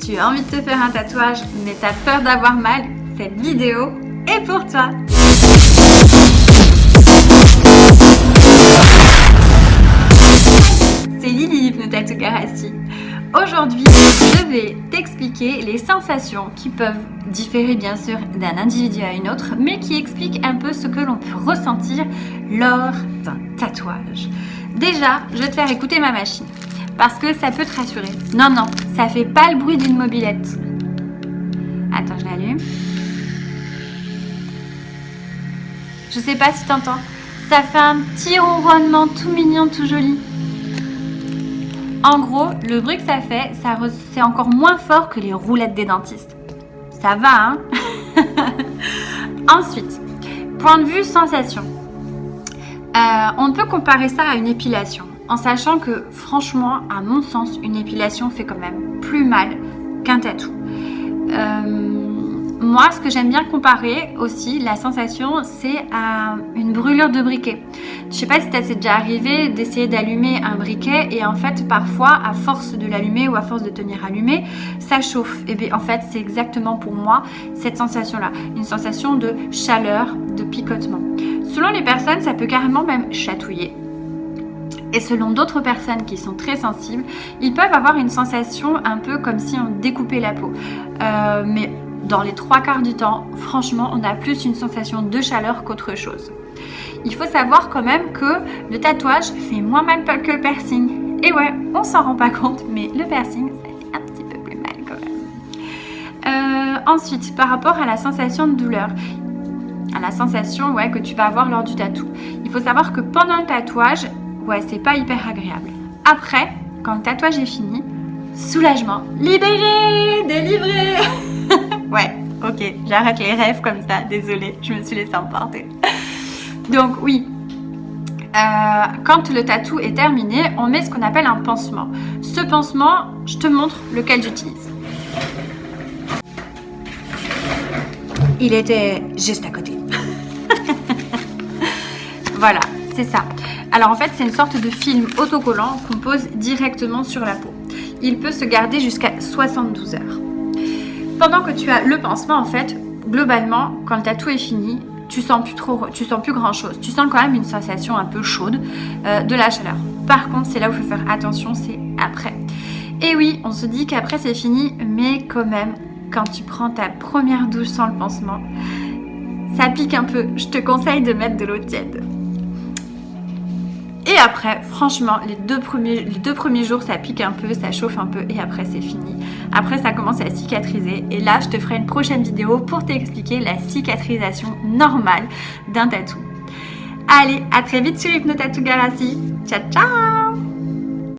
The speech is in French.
Tu as envie de te faire un tatouage, mais t'as peur d'avoir mal, cette vidéo est pour toi. C'est Lily Hypnotattoo Garassi. Aujourd'hui, je vais t'expliquer les sensations qui peuvent différer bien sûr d'un individu à une autre, mais qui expliquent un peu ce que l'on peut ressentir lors d'un tatouage. Déjà, je vais te faire écouter ma machine, parce que ça peut te rassurer. Non, ça fait pas le bruit d'une mobilette. Attends, je l'allume. Je sais pas si t'entends. Ça fait un petit ronronnement tout mignon, tout joli. En gros, le bruit que ça fait, c'est encore moins fort que les roulettes des dentistes. Ça va, hein? Ensuite, point de vue sensation. On peut comparer ça à une épilation, en sachant que, franchement, à mon sens, une épilation fait quand même plus mal qu'un tatou. Moi, ce que j'aime bien comparer aussi, la sensation, c'est à une brûlure de briquet. Je sais pas si ça t'est déjà arrivé d'essayer d'allumer un briquet et en fait, parfois, à force de l'allumer ou à force de tenir allumé, ça chauffe. Et bien, en fait, c'est exactement pour moi cette sensation-là. Une sensation de chaleur, de picotement. Selon les personnes, ça peut carrément même chatouiller. Et selon d'autres personnes qui sont très sensibles, ils peuvent avoir une sensation un peu comme si on découpait la peau. Mais dans les 3/4 du temps, franchement, on a plus une sensation de chaleur qu'autre chose. Il faut savoir quand même que le tatouage fait moins mal que le piercing. Et ouais, on s'en rend pas compte, mais le piercing, ça fait un petit peu plus mal quand même. Ensuite, par rapport à la sensation de douleur, à la sensation que tu vas avoir lors du tatou, il faut savoir que pendant le tatouage, c'est pas hyper agréable. Après, quand le tatouage est fini, soulagement, libéré, délivré. Ouais, ok, j'arrête les rêves comme ça, désolée, je me suis laissée emporter. Donc oui, quand le tatou est terminé, on met ce qu'on appelle un pansement. Ce pansement, je te montre lequel j'utilise. Il était juste à côté. Voilà, c'est ça. Alors en fait, c'est une sorte de film autocollant qu'on pose directement sur la peau. Il peut se garder jusqu'à 72 heures. Pendant que tu as le pansement, en fait, globalement, quand le tatou est fini, tu sens plus grand chose. Tu sens quand même une sensation un peu chaude, de la chaleur. Par contre, c'est là où il faut faire attention, c'est après. Et oui, on se dit qu'après c'est fini, mais quand même, quand tu prends ta première douche sans le pansement, ça pique un peu. Je te conseille de mettre de l'eau tiède. Et après, franchement, les deux premiers jours, ça pique un peu, ça chauffe un peu et après, c'est fini. Après, ça commence à cicatriser. Et là, je te ferai une prochaine vidéo pour t'expliquer la cicatrisation normale d'un tatou. Allez, à très vite sur Hypnotattoo Garassi. Ciao, ciao!